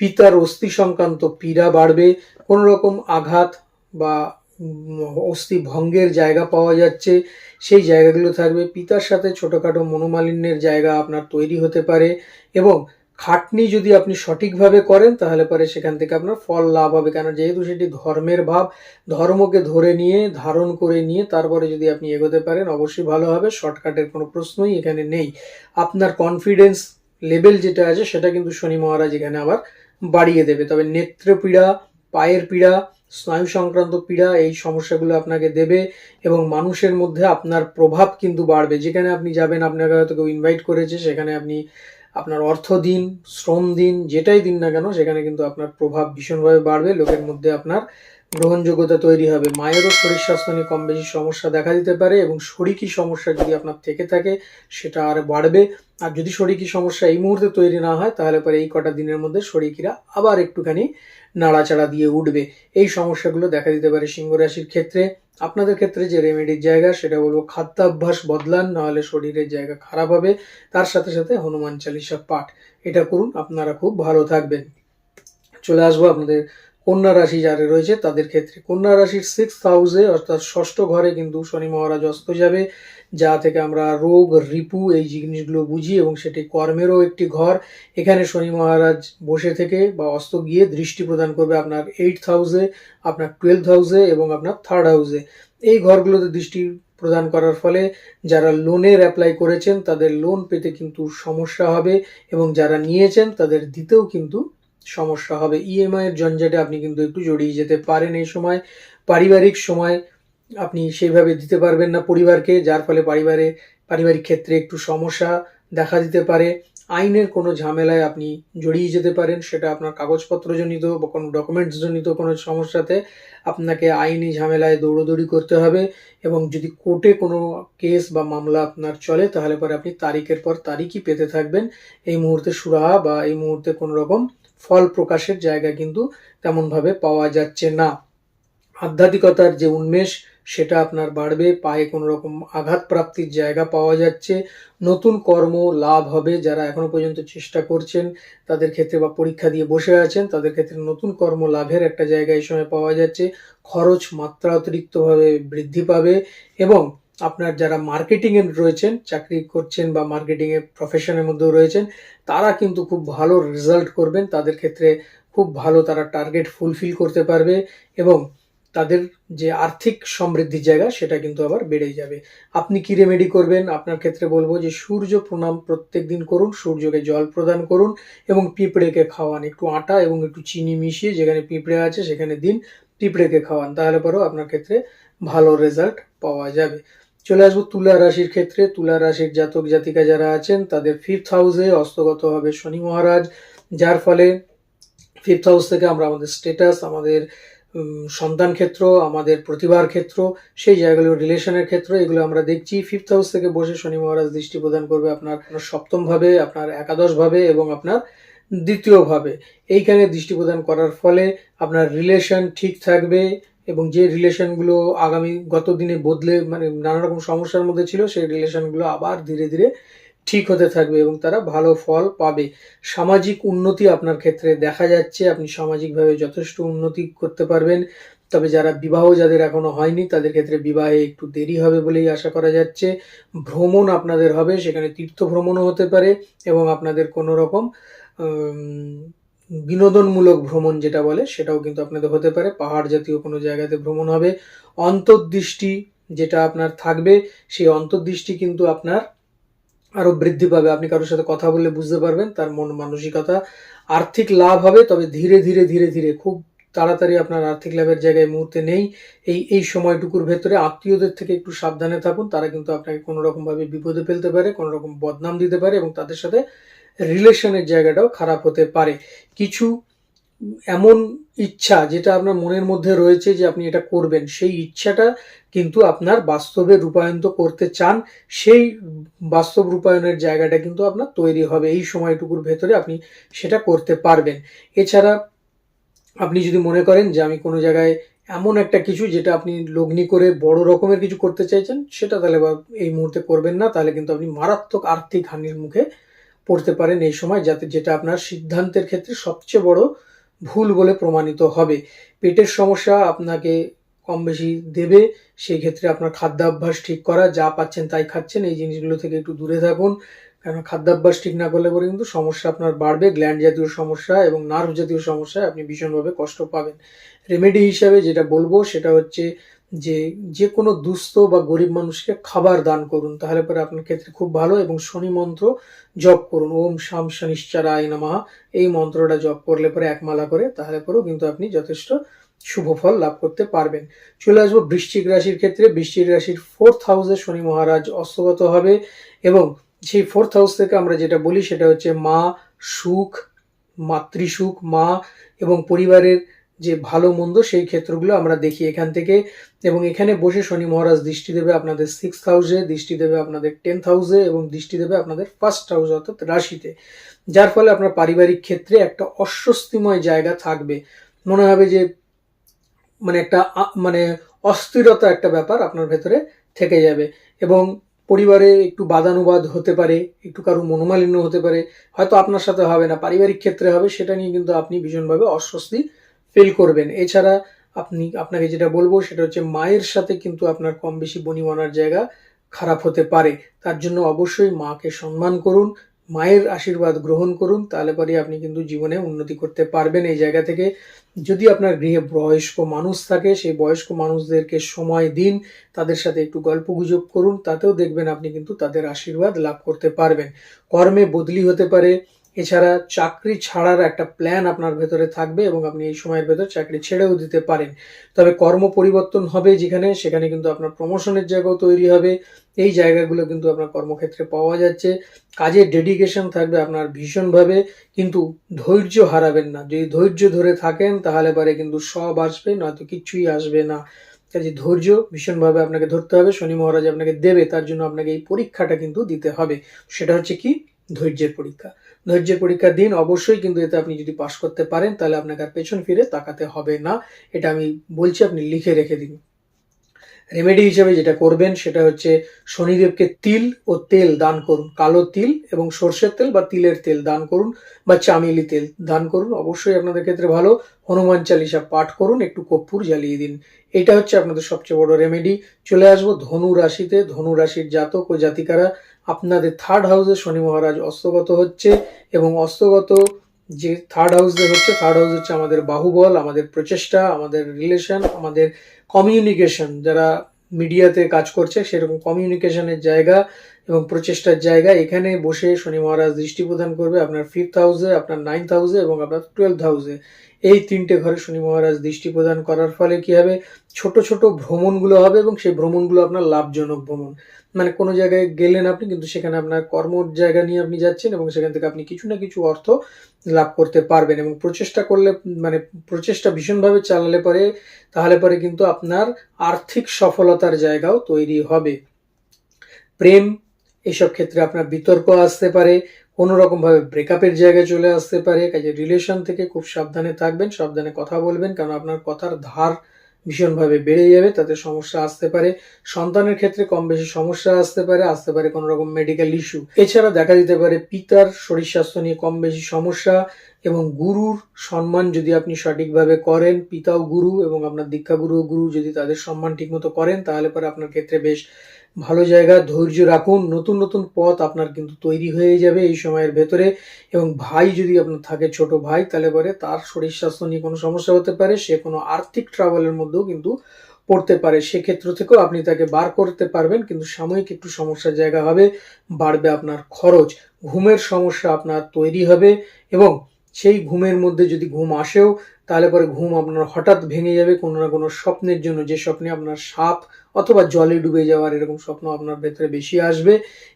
পিতার অস্থি সংক্রান্ত পীড়া বাড়বে, কোনো রকম আঘাত বা অস্থি ভঙ্গের জায়গা পাওয়া যাচ্ছে, সেই জায়গাগুলো থাকবে। পিতার সাথে ছোটখাটো মনোমালিন্যের জায়গা আপনার তৈরি হতে পারে এবং খাটনি যদি আপনি সঠিকভাবে করেন তাহলে পরে সেখান থেকে আপনার ফল লাভ হবে, কেন যেহেতু সেটি ধর্মের ভাব, ধর্মকে ধরে নিয়ে ধারণ করে নিয়ে তারপরে যদি আপনি এগোতে পারেন অবশ্যই ভালো হবে। শর্টকাটের কোনো প্রশ্নই এখানে নেই। আপনার কনফিডেন্স লেভেল যেটা আছে সেটা কিন্তু শনি মহারাজ এখানে আবার বাড়িয়ে দেবে। তবে নেত্র পীড়া, পায়ের পীড়া, স্নায়ু সংক্রান্ত পীড়া, এই সমস্যাগুলো আপনাকে দেবে এবং মানুষের মধ্যে আপনার প্রভাব কিন্তু বাড়বে। যেখানে আপনি যাবেন, আপনাকে হয়তো কেউ ইনভাইট করেছে, সেখানে আপনি আপনার অর্থ দিন, শ্রম দিন, যেটাই দিন না কেন, সেখানে কিন্তু আপনার প্রভাব ভীষণভাবে বাড়বে, লোকের মধ্যে আপনার গ্রহণযোগ্যতা তৈরি হবে। মায়েরও শরীর স্বাস্থ্য নিয়ে কম বেশি সমস্যা দেখা দিতে পারে এবং শরীরী সমস্যা যদি আপনার থেকে থাকে সেটা আর বাড়বে। আর যদি শরীরী সমস্যা এই মুহূর্তে তৈরি না হয় তাহলে পরে এই কটা দিনের মধ্যে শরীরীরা আবার একটুখানি নাড়াচাড়া দিয়ে উঠবে। এই সমস্যাগুলো দেখা দিতে পারে সিংহ রাশির ক্ষেত্রে। আপনাদের ক্ষেত্রে যে রেমেডির জায়গা সেটা বলবো খাদ্যাভ্যাস বদলান, নাহলে শরীরের জায়গা খারাপ হবে। তার সাথে সাথে হনুমান চালিসা পাঠ এটা করুন, আপনারা খুব ভালো থাকবেন। চলে আসবো আপনাদের কন্যা রাশি যারা রয়েছে তাদের ক্ষেত্রে। কন্যা রাশির 6th হাউসে অর্থাৎ ষষ্ঠ ঘরে কিন্তু শনি মহারাজ অস্ত যাবে, যা থেকে আমরা রোগ, রিপু এই জিনিসগুলো বুঝি এবং সেটি কর্মেরও একটি ঘর। এখানে শনি মহারাজ বসে থেকে বা অস্ত গিয়ে দৃষ্টি প্রদান করবে আপনার 8th হাউসে, আপনার 12th হাউসে এবং আপনার 3rd হাউসে। এই ঘরগুলোতে দৃষ্টি প্রদান করার ফলে যারা লোনের অ্যাপ্লাই করেছেন তাদের লোন পেতে কিন্তু সমস্যা হবে এবং যারা নিয়েছেন তাদের দিতেও কিন্তু সমস্যা হবে। ইএমআই এর জঞ্জাটে আপনি কিন্তু একটু জড়িয়ে যেতে পারেন এই সময়। পারিবারিক সময় আপনি সেইভাবে দিতে পারবেন না পরিবারকে, যার ফলে পারিবারিক ক্ষেত্রে একটু সমস্যা দেখা দিতে পারে। আইনের কোনো ঝামেলায় আপনি জড়িয়ে যেতে পারেন, সেটা আপনার কাগজপত্র জনিত বা কোনো ডকুমেন্টস জনিত কোনো সমস্যাতে আপনাকে আইনি ঝামেলায় দৌড়দৌড়ি করতে হবে। এবং যদি কোর্টে কোনো কেস বা মামলা আপনার চলে তাহলে পরে আপনি তারিখের পর তারিখই পেতে থাকবেন। এই মুহূর্তে সুরাহা বা এই মুহূর্তে কোনো রকম ফল প্রকাশের জায়গা কিন্তু তেমনভাবে পাওয়া যাচ্ছে না। আধ্যাত্মিকতার যে উন্মেষ সেটা আপনার বাড়বে। পায়ে কোনো রকম আঘাত প্রাপ্তির জায়গা পাওয়া যাচ্ছে। নতুন কর্ম লাভ হবে। যারা এখনো পর্যন্ত চেষ্টা করছেন তাদের ক্ষেত্রে, বা পরীক্ষা দিয়ে বসে আছেন তাদের ক্ষেত্রে নতুন কর্ম লাভের একটা জায়গা এই সময় পাওয়া যাচ্ছে। খরচ মাত্রা অতিরিক্তভাবে বৃদ্ধি পাবে এবং আপনার যারা মার্কেটিং এ রয়েছেন, চাকরি করছেন বা মার্কেটিং এর প্রফেশনের মধ্যেও রয়েছেন, তারা কিন্তু খুব ভালো রেজাল্ট করবেন। তাদের ক্ষেত্রে খুব ভালো তারা টার্গেট ফুলফিল করতে পারবে এবং তাদের যে আর্থিক সমৃদ্ধির জায়গা সেটা কিন্তু আবার বেড়ে যাবে। আপনি কি রেমেডি করবেন? আপনার ক্ষেত্রে বলবো যে সূর্য প্রণাম প্রত্যেক দিন করুন, সূর্যকে জল প্রদান করুন এবং পিঁপড়েকে খাওয়ান। একটু আটা এবং একটু চিনি মিশিয়ে যেখানে পিঁপড়ে আছে সেখানে দিন, পিঁপড়েকে খাওয়ান, তাহলে পরেও আপনার ক্ষেত্রে ভালো রেজাল্ট পাওয়া যাবে। চলে আসবো তুলা রাশির ক্ষেত্রে। তুলা রাশির জাতক জাতিকা যারা আছেন তাদের 5th হাউসে অস্তগত হবে শনি মহারাজ, যার ফলে 5th হাউস থেকে আমরা আমাদের স্ট্যাটাস, আমাদের সন্তান ক্ষেত্র, আমাদের প্রতিভার ক্ষেত্র, সেই জায়গাগুলো, রিলেশনের ক্ষেত্র, এগুলো আমরা দেখছি। 5th হাউস থেকে বসে শনি মহারাজ দৃষ্টি প্রদান করবে আপনার সপ্তম ভাবে, আপনার একাদশ ভাবে এবং আপনার দ্বিতীয় ভাবে। এইখানে দৃষ্টি প্রদান করার ফলে আপনার রিলেশন ঠিক থাকবে এবং যে রিলেশনগুলো আগামী গত দিনে বদলে মানে নানা রকম সমস্যার মধ্যে ছিল, সেই রিলেশনগুলো আবার ধীরে ধীরে ঠিক হতে থাকবে এবং তারা ভালো ফল পাবে। সামাজিক উন্নতি আপনার ক্ষেত্রে দেখা যাচ্ছে। আপনি সামাজিকভাবে যথেষ্ট উন্নতি করতে পারবেন। তবে যারা বিবাহ যাদের এখনো হয়নি তাদের ক্ষেত্রে বিবাহে একটু দেরি হবে বলেই আশা করা যাচ্ছে। ভ্রমণ আপনাদের হবে, সেখানে তীর্থ ভ্রমণও হতে পারে এবং আপনাদের কোনো রকম বিনোদনমূলক ভ্রমণ যেটা বলে সেটাও কিন্তু আপনাদের হতে পারে। পাহাড় জাতীয় কোনো জায়গাতে ভ্রমণ হবে। অন্তর্দৃষ্টি যেটা আপনার থাকবে, সেই অন্তর্দৃষ্টি কিন্তু আপনার আরো বৃদ্ধি পাবে। আপনি কারোর সাথে কথা বললে বুঝতে পারবেন তার মন মানসিকতা। আর্থিক লাভ হবে, তবে ধীরে ধীরে ধীরে ধীরে, খুব তাড়াতাড়ি আপনার আর্থিক লাভের জায়গায় মুহূর্তে নেই। এই সময়টুকুর ভেতরে আত্মীয়দের থেকে একটু সাবধানে থাকুন। তারা কিন্তু আপনাকে কোনো রকম ভাবে বিপদে ফেলতে পারে, কোনো রকম বদনাম দিতে পারে এবং তাদের সাথে রিলেশনের জায়গাটাও খারাপ হতে পারে। কিছু এমন ইচ্ছা যেটা আপনার মনের মধ্যে রয়েছে যে আপনি এটা করবেন, সেই ইচ্ছাটা কিন্তু আপনার বাস্তবে রূপায়ণ করতে চান, সেই বাস্তব রূপায়ণের জায়গাটা কিন্তু আপনার তৈরি হবে। এই সময়টুকুর ভেতরে আপনি সেটা করতে পারবেন। এছাড়া আপনি যদি মনে করেন যে আমি কোনো জায়গায় এমন একটা কিছু যেটা আপনি লগ্নি করে বড় রকমের কিছু করতে চাইছেন, সেটা তাহলে এই মুহূর্তে করবেন না। তাহলে কিন্তু আপনি মারাত্মক আর্থিক হানির মুখে পড়তে পারেন এই সময়, যেটা আপনার সিদ্ধান্তের ক্ষেত্রে সবচেয়ে বড় ভুল বলে প্রমাণিত হবে। পেটের সমস্যা আপনাকে কম বেশি দেবে। সেই ক্ষেত্রে আপনার খাদ্যাভ্যাস ঠিক করা, যা পাচ্ছেন তাই খাচ্ছেন, এই জিনিসগুলো থেকে একটু দূরে থাকুন। কারণ খাদ্যাভ্যাস ঠিক না করলে পরে কিন্তু সমস্যা আপনার বাড়বে। গ্ল্যান্ড জাতীয় সমস্যা এবং নার্ভ জাতীয় সমস্যায় আপনি ভীষণভাবে কষ্ট পাবেন। রেমেডি হিসাবে যেটা বলবো সেটা হচ্ছে যে কোনো দুস্থ বা গরিব মানুষকে খাবার দান করুন, তাহলে পরে আপনার ক্ষেত্রে খুব ভালো। এবং শনি মন্ত্র জপ করুন, ওম শাম শনিশ্চরায় নমঃ, এই মন্ত্রটা জপ করলে পরে একমালা করে, তাহলে পরেও কিন্তু আপনি যথেষ্ট শুভ ফল লাভ করতে পারবেন। চলে আসবো বৃশ্চিক রাশির ক্ষেত্রে। বৃশ্চিক রাশির 4th হাউসে শনি মহারাজ অস্তগত হবে এবং সেই 4th হাউস থেকে আমরা যেটা বলি সেটা হচ্ছে মা, সুখ, মাতৃসুখ, মা এবং পরিবারের যে ভালো মন্দ, সেই ক্ষেত্রগুলো আমরা দেখি এখান থেকে। এবং এখানে বসে শনি মহারাজ দৃষ্টি দেবে আপনাদের 6th হাউসে, দৃষ্টি দেবে আপনাদের 10th হাউসে এবং দৃষ্টি দেবে আপনাদের 1st হাউস অর্থাৎ রাশিতে। যার ফলে আপনার পারিবারিক ক্ষেত্রে একটা অস্বস্তিময় জায়গা থাকবে। মনে হবে যে একটা অস্থিরতা একটা ব্যাপার আপনার ভেতরে থেকে যাবে এবং পরিবারে একটু বাদানুবাদ হতে পারে, একটু কারো মনোমালিন্য হতে পারে, হয়তো আপনার সাথে হবে না, পারিবারিক ক্ষেত্রে হবে। সেটা নিয়ে কিন্তু আপনি ভীষণভাবে অস্বস্তি ফিল করবেন। এছাড়া আপনাকে যেটা বলবো সেটা হচ্ছে মায়ের সাথে কিন্তু আপনার কম বেশি বনিবনার জায়গা খারাপ হতে পারে। তার জন্য অবশ্যই মাকে সম্মান করুন, মায়ের আশীর্বাদ গ্রহণ করুন, তাহলে পরে আপনি কিন্তু জীবনে উন্নতি করতে পারবেন এই জায়গা থেকে। যদি আপনার গৃহে বয়স্ক মানুষ থাকে, সেই বয়স্ক মানুষদেরকে সময় দিন, তাদের সাথে একটু গল্পগুজব করুন, তাতেও দেখবেন আপনি কিন্তু তাদের আশীর্বাদ লাভ করতে পারবেন। কর্মে বদলি হতে পারে। এছাড়া চাকরি ছাড়ার একটা প্ল্যান আপনার ভেতরে থাকবে এবং আপনি এই সময়ের ভেতর চাকরি ছেড়েও দিতে পারেন। তবে কর্ম পরিবর্তন হবে সেখানে কিন্তু আপনার প্রমোশনের জায়গাও তৈরি হবে। এই জায়গাগুলো কিন্তু আপনার কর্মক্ষেত্রে পাওয়া যাচ্ছে। কাজে ডেডিকেশন থাকবে আপনার ভীষণভাবে, কিন্তু ধৈর্য হারাবেন না। যদি ধৈর্য ধরে থাকেন তাহলে পরে কিন্তু সব আসবে, নয়তো কিছুই আসবে না। কাজে ধৈর্য ভীষণভাবে আপনাকে ধরতে হবে। শনি মহারাজ আপনাকে দেবে, তার জন্য আপনাকে এই পরীক্ষাটা কিন্তু দিতে হবে। সেটা হচ্ছে কি? ধৈর্যের পরীক্ষা। ধৈর্যের পরীক্ষা দিন অবশ্যই, কিন্তু এতে আপনি যদি পাশ করতে পারেন তাহলে আপনাকে আর পেছন ফিরে তাকাতে হবে না। এটা আমি বলছি, আপনি লিখে রেখে দিন। রেমেডি হিসেবে যেটা করবেন সেটা হচ্ছে শনিদেবকে তিল ও তেল দান করুন। কালো তিল এবং সর্ষের তেল বা তিলের তেল দান করুন, বা চামেলি তেল দান করুন। অবশ্যই আপনাদের ক্ষেত্রে ভালো। হনুমান চালিসা পাঠ করুন, একটু কর্পূর জ্বালিয়ে দিন। এটা হচ্ছে আপনাদের সবচেয়ে বড় রেমেডি। চলে আসবো ধনু রাশিতে। ধনু রাশির জাতক ও জাতিকারা, আপনাদের থার্ড হাউসে শনি মহারাজ অস্তগত হচ্ছে, এবং অস্তগত যে থার্ড হাউস হচ্ছে আমাদের বাহুবল, আমাদের প্রচেষ্টা, আমাদের রিলেশন, আমাদের কমিউনিকেশন। যারা মিডিয়াতে কাজ করছে সেরকম কমিউনিকেশনের জায়গা এবং প্রচেষ্টার জায়গা। এখানে বসে শনি মহারাজ দৃষ্টি প্রদান করবে আপনার 5th হাউসে, আপনার 9th হাউসে এবং আপনার 12th হাউসে। এই তিনটে ঘরে শনি মহারাজ দৃষ্টি প্রদান করার ফলে কি হবে, ছোট ছোট ভ্রমণগুলো হবে, এবং সেই ভ্রমণগুলো আপনার লাভজনক ভ্রমণ। মানে কোনো জায়গায় গেলেন আপনি, কিন্তু সেখানে আপনার কর্মর জায়গা নিয়ে আপনি যাচ্ছেন, এবং সেখান থেকে আপনি কিছু না কিছু অর্থ লাভ করতে পারবেন। এবং প্রচেষ্টা করলে, মানে প্রচেষ্টা ভীষণভাবে চালালে পরে, তাহলে পরে কিন্তু আপনার আর্থিক সফলতার জায়গাও তৈরি হবে। প্রেম, এইসব ক্ষেত্রে আপনার বিতর্ক আসতে পারে, কোনো রকম ভাবে ব্রেকআপের জায়গায় চলে আসতে পারে। কাজে রিলেশন থেকে খুব সাবধানে থাকবেন, সাবধানে কথা বলবেন, কারণ আপনার কথার ধার ভীষণভাবে বেড়ে যাবে, তাতে সমস্যা আসতে পারে। সন্তানের ক্ষেত্রে কম বেশি সমস্যা আসতে পারে কোনো রকম মেডিকেল ইস্যু। এছাড়া দেখা দিতে পারে পিতার শরীর স্বাস্থ্য নিয়ে কম বেশি সমস্যা, এবং গুরুর সম্মান যদি আপনি সঠিকভাবে করেন, পিতাও গুরু এবং আপনার দীক্ষা গুরুও গুরু, যদি তাদের সম্মান ঠিকমতো করেন, তাহলে পরে আপনার ক্ষেত্রে বেশ ভালো জায়গা। ধৈর্য রাখুন, নতুন নতুন পথ আপনার কিন্তু তৈরি হয়ে যাবে এই সময়ের ভেতরে। এবং ভাই যদি আপনার থাকে, ছোট ভাই, তাহলে পরে তার শরীর স্বাস্থ্য নিয়ে কোনো সমস্যা হতে পারে, সে কোনো আর্থিক ট্রাবলের মধ্যেও কিন্তু পড়তে পারে। সেক্ষেত্র থেকেও আপনি তাকে বার করতে পারবেন, কিন্তু সাময়িক একটু সমস্যার জায়গা হবে, বাড়বে আপনার খরচ। ঘুমের সমস্যা আপনার তৈরি হবে, এবং সেই ঘুমের মধ্যে যদি ঘুম আসেও, তাহলে পরে ঘুম আপনার হঠাৎ ভেঙে যাবে কোনো না কোনো স্বপ্নের জন্য, যে স্বপ্নে আপনার সাপ অথবা জলে ডুবে যাওয়ার এরকম স্বপ্ন আপনার ভেতরে বেশি আসবে।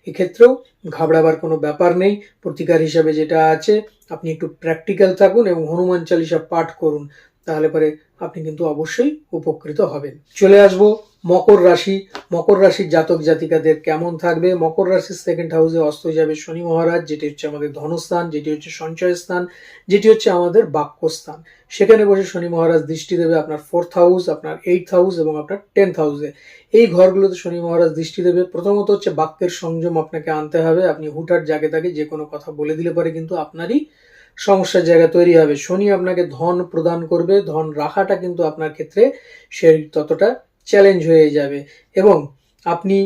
এক্ষেত্রেও ঘাবড়াবার কোনো ব্যাপার নেই। প্রতিকার হিসাবে যেটা আছে, আপনি একটু প্র্যাকটিক্যাল থাকুন এবং হনুমান চালিসা পাঠ করুন, তাহলে পরে আপনি কিন্তু অবশ্যই উপকৃত হবেন। চলে আসবো মকর রাশি। মকর রাশির জাতক জাতিকাদের কেমন থাকবে। মকর রাশির 2nd হাউসে অস্ত যাবে শনি মহারাজ, যেটি হচ্ছে আমাদের ধনস্থান, যেটি হচ্ছে সঞ্চয় স্থান, যেটি হচ্ছে আমাদের বাক্যস্থান। সেখানে বসে শনি মহারাজ দৃষ্টি দেবে আপনার 4th হাউস, আপনার 8th হাউস এবং আপনার 10th হাউসে। এই ঘরগুলোতে শনি মহারাজ দৃষ্টি দেবে। প্রথমত হচ্ছে বাক্যের সংযম আপনাকে আনতে হবে। আপনি হুটহাট জাগে তাকে যে কোনো কথা বলে দিলে পরে কিন্তু আপনারই সমস্যার জায়গা তৈরি হবে। শনি আপনাকে ধন প্রদান করবে, ধন রাখাটা কিন্তু আপনার ক্ষেত্রে সেই ততটা চ্যালেঞ্জ হয়ে যাবে। এবং আপনি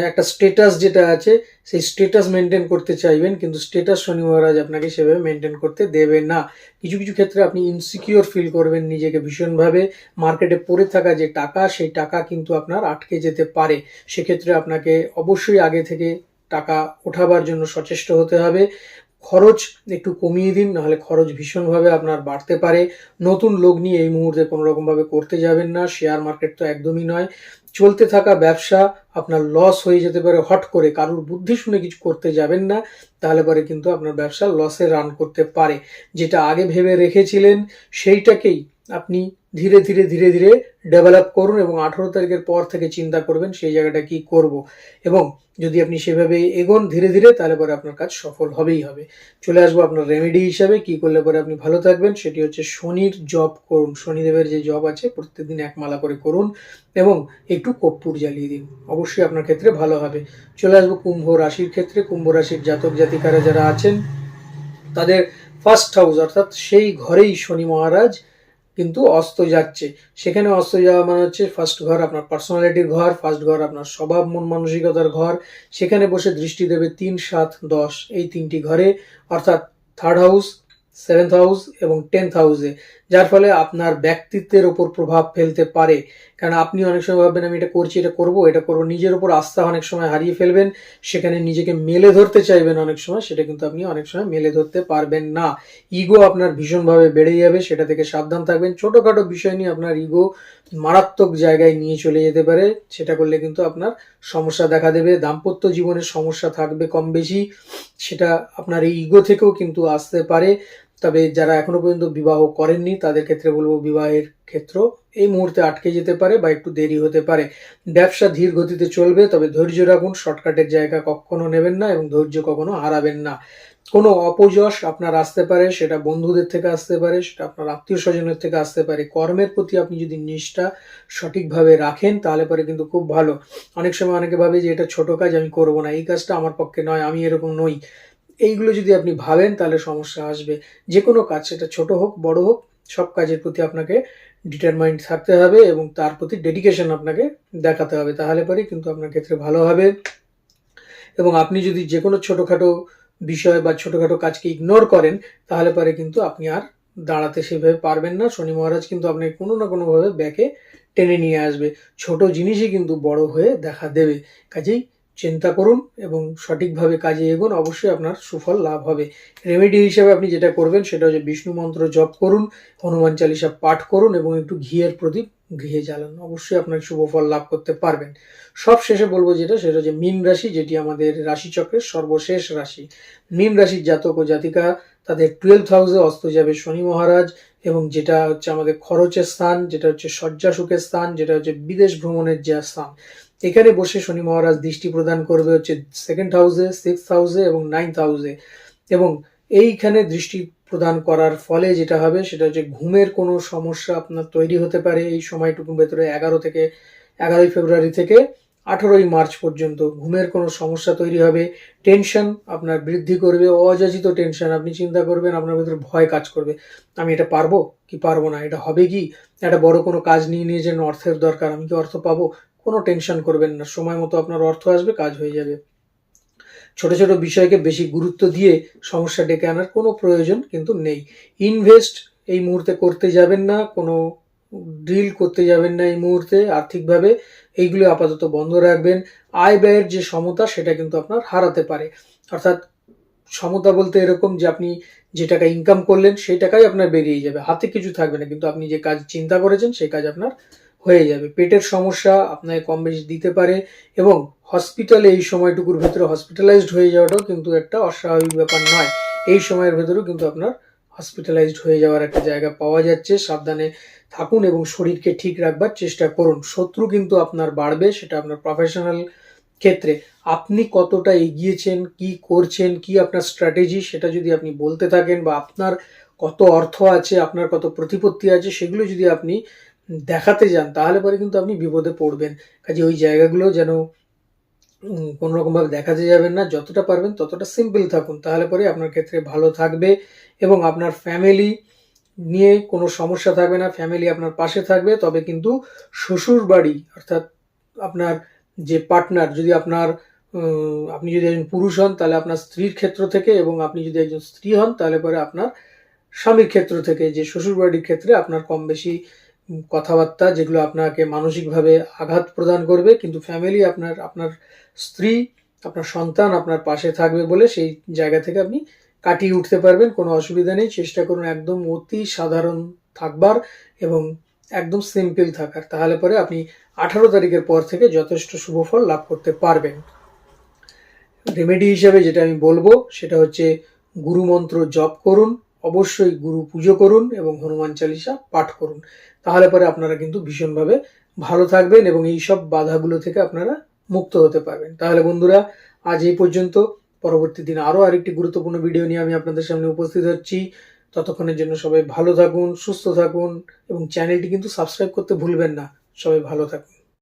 একটা স্টেটাস যেটা আছে, সেই স্টেটাস মেনটেন করতে চাইবেন, কিন্তু স্টেটাস শনি মহারাজ আপনাকে সেভাবে মেনটেন করতে দেবে না। কিছু কিছু ক্ষেত্রে আপনি ইনসিকিউর ফিল করবেন নিজেকে ভীষণভাবে। মার্কেটে পড়ে থাকা যে টাকা, সেই টাকা কিন্তু আপনার আটকে যেতে পারে। সেক্ষেত্রে আপনাকে অবশ্যই আগে থেকে টাকা ওঠাবার জন্য সচেষ্ট হতে হবে। খরচ একটু কমিয়ে দিন, নাহলে খরচ ভীষণভাবে আপনার বাড়তে পারে। নতুন লোক নিয়ে এই মুহূর্তে কোনো রকমভাবে করতে যাবেন না। শেয়ার মার্কেট তো একদমই নয়। চলতে থাকা ব্যবসা আপনার লস হয়ে যেতে পারে হট করে। কারোর বুদ্ধি শুনে কিছু করতে যাবেন না, তাহলে পরে কিন্তু আপনার ব্যবসা লসে রান করতে পারে। যেটা আগে ভেবে রেখেছিলেন সেইটাকেই আপনি ধীরে ধীরে ধীরে ধীরে ডেভেলপ করুন, এবং 18 তারিখের পর থেকে চিন্তা করবেন সেই জায়গাটা কি করব। এবং যদি আপনি সেভাবে এগোন ধীরে ধীরে, তাহলে পরে আপনার কাজ সফল হবেই হবে। চলে আসবো আপনার রেমেডি হিসাবে কি করলে পরে আপনি ভালো থাকবেন। সেটি হচ্ছে শনির জপ করুন। শনিদেবের যে জপ আছে প্রত্যেকদিন 1 মালা করে করুন, এবং একটু কর্পূর জ্বালিয়ে দিন, অবশ্যই আপনার ক্ষেত্রে ভালো হবে। চলে আসবো কুম্ভ রাশির ক্ষেত্রে। কুম্ভ রাশির জাতক জাতিকারা যারা আছেন, তাদের 1st হাউস অর্থাৎ সেই ঘরেই শনি মহারাজ কিন্তু অস্ত যাচ্ছে। সেখানে অস্ত যাওয়া মানে হচ্ছে 1st ঘর আপনার পার্সোনালিটির ঘর, 1st ঘর আপনার স্বভাব মন মানসিকতার ঘর। সেখানে বসে দৃষ্টি দেবে 3, 7, 10 এই 3টি ঘরে, অর্থাৎ 3rd হাউস, 7th হাউস এবং 10th হাউসে। যার ফলে আপনার ব্যক্তিত্বের ওপর প্রভাব ফেলতে পারে। কারণ আপনি অনেক সময় ভাববেন আমি এটা করছি, এটা করব, নিজের উপর আস্থা অনেক সময় হারিয়ে ফেলবেন। সেখানে নিজেকে মেলে ধরতে চাইবেন অনেক সময়, সেটা কিন্তু আপনি অনেক সময় মেলে ধরতে পারবেন না। ইগো আপনার ভীষণভাবে বেড়ে যাবে, সেটা থেকে সাবধান থাকবেন। ছোটখাটো বিষয় নিয়ে আপনার ইগো মারাত্মক জায়গায় নিয়ে চলে যেতে পারে। সেটা করলে কিন্তু আপনার সমস্যা দেখা দেবে। দাম্পত্য জীবনের সমস্যা থাকবে কম বেশি, সেটা আপনার এই ইগো থেকেও কিন্তু আসতে পারে। তবে যারা এখনো পর্যন্ত বিবাহ করেননি তাদের ক্ষেত্রে বলবো বিবাহের ক্ষেত্র এই মুহূর্তে আটকে যেতে পারে বা একটু দেরি হতে পারে। ব্যবসা ধীর গতিতে চলবে, তবে ধৈর্য রাখুন, শর্টকাটের জায়গা কখনো নেবেন না এবং ধৈর্য কখনো হারাবেন না। কোনো অপযশ আপনার আসতে পারে, সেটা বন্ধুদের থেকে আসতে পারে, সেটা আপনার আত্মীয় স্বজনের থেকে আসতে পারে। কর্মের প্রতি আপনি যদি নিষ্ঠা সঠিকভাবে রাখেন তাহলে পরে কিন্তু খুব ভালো। অনেক সময় অনেকে ভাবে যে এটা ছোট কাজ, আমি করব না, এই কাজটা আমার পক্ষে নয়, আমি এরকম নই। এইগুলো যদি আপনি ভাবেন তাহলে সমস্যা আসবে। যে কোনো কাজ, সেটা ছোট হোক বড় হোক, সব কাজের প্রতি আপনাকে ডিটারমাইন্ড থাকতে হবে এবং তার প্রতি ডেডিকেশন আপনাকে দেখাতে হবে, তাহলে পরে কিন্তু আপনার ক্ষেত্রে ভালো হবে। এবং আপনি যদি যে কোনো ছোটোখাটো বিষয় বা ছোটোখাটো কাজকে ইগনোর করেন তাহলে পরে কিন্তু আপনি আর দাঁড়াতে সেভাবে পারবেন না। শনি মহারাজ কিন্তু আপনাকে কোনো না কোনোভাবে ব্যাকে টেনে নিয়ে আসবে। ছোট জিনিসই কিন্তু বড় হয়ে দেখা দেবে। কাজেই চিন্তা করুন এবং সঠিকভাবে কাজে এগোন, অবশ্যই আপনার সুফল লাভ হবে। রেমেডি হিসেবে আপনি যেটা করবেন সেটা হচ্ছে বিষ্ণু মন্ত্র জপ করুন, হনুমান চালিসা পাঠ করুন এবং একটু ঘিয়ের প্রদীপ গৃহে জ্বালান, অবশ্যই আপনার শুভ ফল লাভ করতে পারবেন। সব শেষে বলবো যেটা, সেটা হচ্ছে মীন রাশি, যেটি আমাদের রাশিচক্রের সর্বশেষ রাশি। মীন রাশির জাতক ও জাতিকা, তাদের 12th হাউসে অস্ত যাবে শনি মহারাজ, এবং যেটা হচ্ছে আমাদের খরচের স্থান, যেটা হচ্ছে শয্যা সুখের স্থান, যেটা হচ্ছে বিদেশ ভ্রমণের যে স্থান, এখানে বসে শনি মহারাজ দৃষ্টি প্রদান করবে হচ্ছে 2nd হাউসে, 6th হাউসে এবং 9th হাউসে। এবং এইখানে দৃষ্টি প্রদান করার ফলে যেটা হবে সেটা হচ্ছে ঘুমের কোনো সমস্যা আপনার তৈরি হতে পারে এই সময়টুকুর ভেতরে। 11ই ফেব্রুয়ারি থেকে 18ই মার্চ পর্যন্ত ঘুমের কোনো সমস্যা তৈরি হবে। টেনশন আপনার বৃদ্ধি করবে, অযাচিত টেনশন। আপনি চিন্তা করবেন, আপনার ভেতরে ভয় কাজ করবে, আমি এটা পারবো কি পারবো না, এটা হবে কি, একটা বড় কোনো কাজ নিয়ে নিয়েছেন, অর্থের দরকার, আমি কি অর্থ পাবো। কোনো টেনশন করবেন না, সময় মতো আপনার অর্থ আসবে, কাজ হয়ে যাবে। ছোট ছোট বিষয়কে বেশি গুরুত্ব দিয়ে সমস্যা ডেকে আনার কোনো প্রয়োজন কিন্তু নেই। ইনভেস্ট এই মুহূর্তে করতে যাবেন না, কোনো ডিল করতে যাবেন না এই মুহূর্তে আর্থিকভাবে, এইগুলো আপাতত বন্ধ রাখবেন। আয় ব্যয়ের যে সমতা সেটা কিন্তু আপনার হারাতে পারে। অর্থাৎ সমতা বলতে এরকম যে আপনি যে টাকা ইনকাম করলেন সেই টাকাই আপনার বেরিয়ে যাবে, হাতে কিছু থাকবে না, কিন্তু আপনি যে কাজ চিন্তা করেছেন সেই কাজ আপনার হয়ে যাবে। পেটের সমস্যা আপনাকে কম বেশি দিতে পারে, এবং হসপিটালে এই সময়টুকুর ভেতরে হসপিটালাইজড হয়ে যাওয়াটাও কিন্তু একটা অস্বাভাবিক ব্যাপার নয়। এই সময়ের ভেতরেও কিন্তু আপনার হসপিটালাইজড হয়ে যাওয়ার একটা জায়গা পাওয়া যাচ্ছে। সাবধানে থাকুন এবং শরীরকে ঠিক রাখবার চেষ্টা করুন। শত্রু কিন্তু আপনার বাড়বে, সেটা আপনার প্রফেশনাল ক্ষেত্রে। আপনি কতটা এগিয়েছেন, কি করছেন, কি আপনার স্ট্র্যাটেজি, সেটা যদি আপনি বলতে থাকেন, বা আপনার কত অর্থ আছে, আপনার কত প্রতিপত্তি আছে, সেগুলো যদি আপনি দেখাতে যান তাহলে পরে কিন্তু আপনি বিপদে পড়বেন। কাজে ওই জায়গাগুলো যেন কোনো রকমভাবে দেখাতে যাবেন না। যতটা পারবেন ততটা সিম্পল থাকুন, তাহলে পরে আপনার ক্ষেত্রে ভালো থাকবে এবং আপনার ফ্যামিলি নিয়ে কোনো সমস্যা থাকবে না, ফ্যামিলি আপনার পাশে থাকবে। তবে কিন্তু শ্বশুর বাড়ি, অর্থাৎ আপনার যে পার্টনার, যদি আপনি যদি একজন পুরুষ হন তাহলে আপনার স্ত্রীর ক্ষেত্র থেকে, এবং আপনি যদি একজন স্ত্রী হন তাহলে পরে আপনার স্বামীর ক্ষেত্র থেকে, যে শ্বশুর বাড়ির ক্ষেত্রে আপনার কম বেশি কথাবার্তা যেগুলো আপনাকে মানসিকভাবে আঘাত প্রদান করবে, কিন্তু ফ্যামিলি আপনার স্ত্রী, আপনার সন্তান আপনার পাশে থাকবে বলে সেই জায়গা থেকে আপনি কাটিয়ে উঠতে পারবেন, কোনো অসুবিধা নেই। চেষ্টা করুন একদম অতি সাধারণ থাকবার এবং একদম সিম্পল থাকার, তাহলে পরে আপনি 18 তারিখের পর থেকে যথেষ্ট শুভ ফল লাভ করতে পারবেন। রেমেডি হিসাবে যেটা আমি বলবো সেটা হচ্ছে গুরু মন্ত্র জপ করুন, অবশ্যই গুরু পুজো করুন এবং হনুমান চালিসা পাঠ করুন, তাহলে পরে আপনারা কিন্তু ভীষণভাবে ভালো থাকবেন এবং এই সব বাধাগুলো থেকে আপনারা মুক্ত হতে পারবেন। তাহলে বন্ধুরা, আজ এই পর্যন্ত। পরবর্তী দিন আরও আরেকটি গুরুত্বপূর্ণ ভিডিও নিয়ে আমি আপনাদের সামনে উপস্থিত হচ্ছি। ততক্ষণের জন্য সবাই ভালো থাকুন, সুস্থ থাকুন এবং চ্যানেলটি কিন্তু সাবস্ক্রাইব করতে ভুলবেন না। সবাই ভালো থাকুন।